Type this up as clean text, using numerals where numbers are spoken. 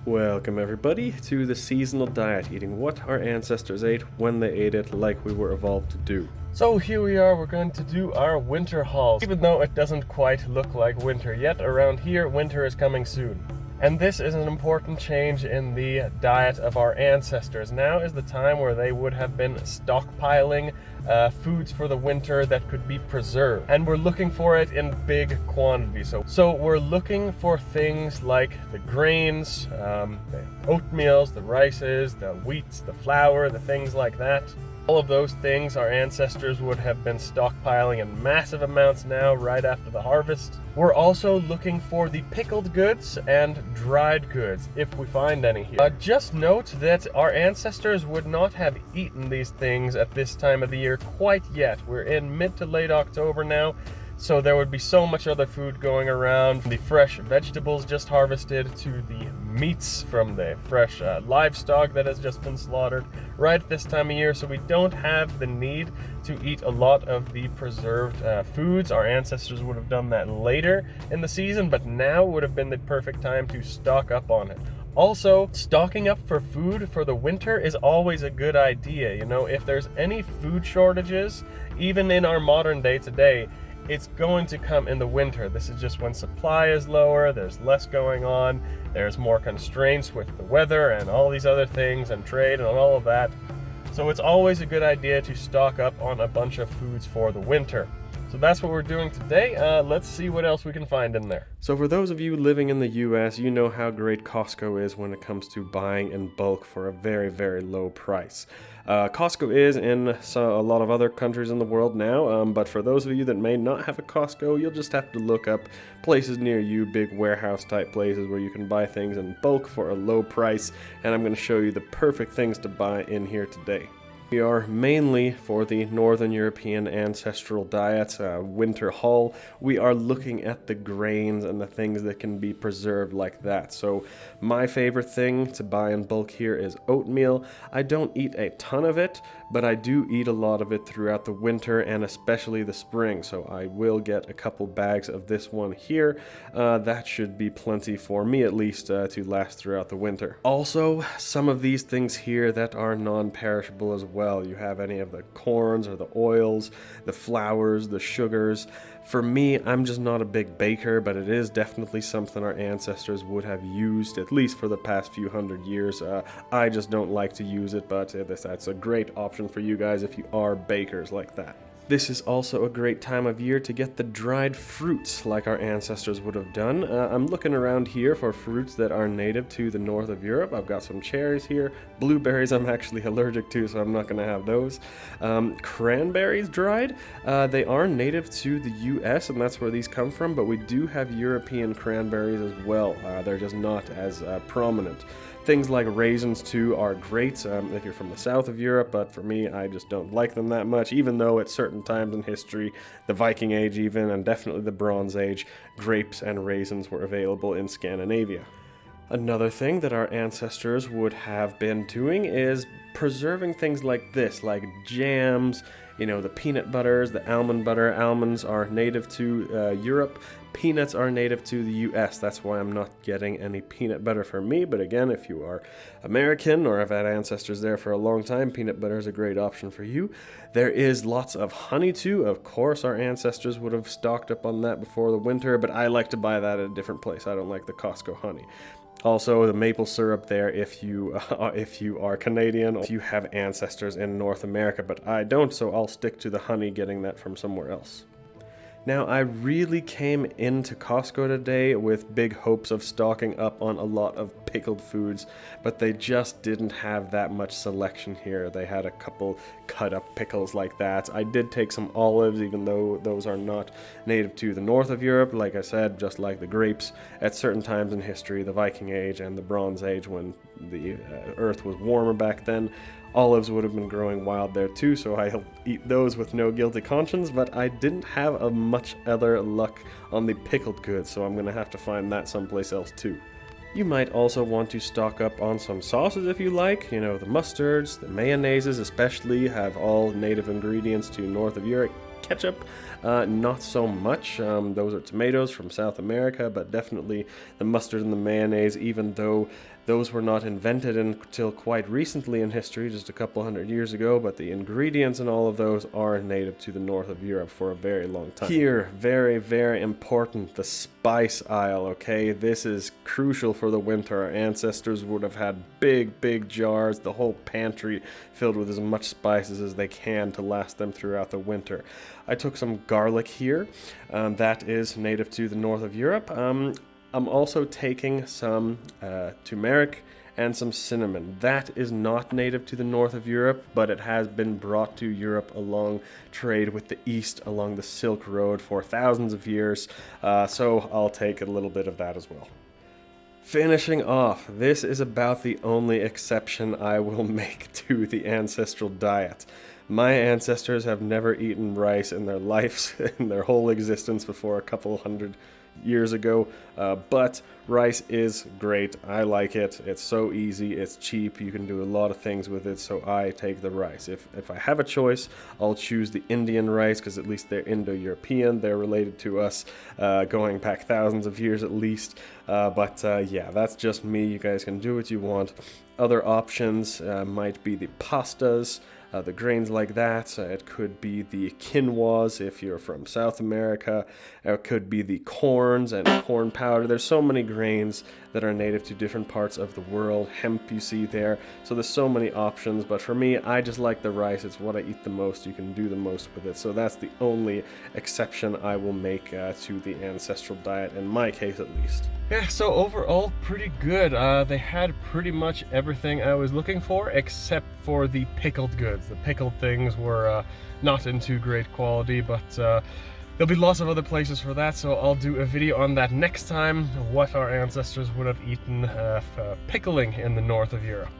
Welcome everybody to the seasonal diet, eating what our ancestors ate when they ate it like we were evolved to do. So here we are, we're going to do our winter hauls. Even though it doesn't quite look like winter yet, around here winter is coming soon. And this is an important change in the diet of our ancestors. Now is the time where they would have been stockpiling foods for the winter that could be preserved. And we're looking for it in big quantities. So we're looking for things like the grains, the oatmeals, the rices, the wheats, the flour, the things like that. All of those things our ancestors would have been stockpiling in massive amounts now right after the harvest. We're also looking for the pickled goods and dried goods, if we find any here. Just note that our ancestors would not have eaten these things at this time of the year quite yet. We're in mid to late October now, so there would be so much other food going around. From the fresh vegetables just harvested to the meats from the fresh livestock that has just been slaughtered right at this time of year. So we don't have the need to eat a lot of the preserved foods. Our ancestors would have done that later in the season, but now would have been the perfect time to stock up on it. Also, stocking up for food for the winter is always a good idea. You know, if there's any food shortages, even in our modern day today, it's going to come in the winter. This is just when supply is lower, there's less going on, there's more constraints with the weather and all these other things and trade and all of that. So it's always a good idea to stock up on a bunch of foods for the winter. So that's what we're doing today. Let's see what else we can find in there. So for those of you living in the US, you know how great Costco is when it comes to buying in bulk for a very, very low price. Costco is in a lot of other countries in the world now, but for those of you that may not have a Costco, you'll just have to look up places near you, big warehouse type places where you can buy things in bulk for a low price, and I'm going to show you the perfect things to buy in here today. We are mainly for the Northern European ancestral diet, winter haul. We are looking at the grains and the things that can be preserved like that. So my favorite thing to buy in bulk here is oatmeal. I don't eat a ton of it, but I do eat a lot of it throughout the winter and especially the spring. So I will get a couple bags of this one here. That should be plenty for me at least to last throughout the winter. Also, some of these things here that are non-perishable as well. You have any of the corns or the oils, the flours, the sugars. For me, I'm just not a big baker, but it is definitely something our ancestors would have used, at least for the past few hundred years. I just don't like to use it, but that's a great option for you guys if you are bakers like that. This is also a great time of year to get the dried fruits like our ancestors would have done. I'm looking around here for fruits that are native to the north of Europe. I've got some cherries here. Blueberries I'm actually allergic to, so I'm not going to have those. Cranberries dried. They are native to the US, and that's where these come from, but we do have European cranberries as well. They're just not as prominent. Things like raisins too are great if you're from the south of Europe, but for me, I just don't like them that much, even though at certain times in history, the Viking Age even, and definitely the Bronze Age, grapes and raisins were available in Scandinavia. Another thing that our ancestors would have been doing is preserving things like this, like jams, you know, the peanut butters, the almond butter. Almonds are native to Europe. Peanuts are native to the US. That's why I'm not getting any peanut butter for me. But again, if you are American or have had ancestors there for a long time, peanut butter is a great option for you. There is lots of honey too. Of course, our ancestors would have stocked up on that before the winter, but I like to buy that at a different place. I don't like the Costco honey. Also, the maple syrup there if you are Canadian or if you have ancestors in North America, but I don't, so I'll stick to the honey, getting that from somewhere else. Now, I really came into Costco today with big hopes of stocking up on a lot of pickled foods, but they just didn't have that much selection here. They had a couple cut up pickles like that. I did take some olives, even though those are not native to the north of Europe. Like I said, just like the grapes, at certain times in history, the Viking Age and the Bronze Age, when the earth was warmer back then, olives would have been growing wild there too, so I'll eat those with no guilty conscience, but I didn't have a much other luck on the pickled goods, so I'm going to have to find that someplace else too. You might also want to stock up on some sauces if you like. You know, the mustards, the mayonnaises especially have all native ingredients to north of Europe. Ketchup, not so much. Those are tomatoes from South America, but definitely the mustard and the mayonnaise, even though those were not invented until quite recently in history, just a couple hundred years ago, but the ingredients in all of those are native to the north of Europe for a very long time. Here, very, very important, the spice aisle, okay? This is crucial for the winter. Our ancestors would have had big, big jars, the whole pantry filled with as much spices as they can to last them throughout the winter. I took some garlic here. That is native to the north of Europe. I'm also taking some turmeric and some cinnamon. That is not native to the north of Europe, but it has been brought to Europe along trade with the East along the Silk Road for thousands of years, so I'll take a little bit of that as well. Finishing off, this is about the only exception I will make to the ancestral diet. My ancestors have never eaten rice in their lives, in their whole existence before a couple hundred years ago, but rice is great. I like it. It's so easy, it's cheap, you can do a lot of things with it, so I take the rice. If I have a choice, I'll choose the Indian rice, because at least they're Indo-European, they're related to us, going back thousands of years at least, but yeah, that's just me. You guys can do what you want. Other options might be the pastas, the grains like that. It could be the quinoas if you're from South America. It could be the corns and corn powder. There's so many grains that are native to different parts of the world. Hemp you see there. So there's so many options, but for me, I just like the rice. It's what I eat the most. You can do the most with it. So that's the only exception I will make to the ancestral diet, in my case at least. Yeah, so overall pretty good. They had pretty much everything I was looking for except for the pickled goods. The pickled things were not in too great quality, but there'll be lots of other places for that, so I'll do a video on that next time, what our ancestors would have eaten pickling in the north of Europe.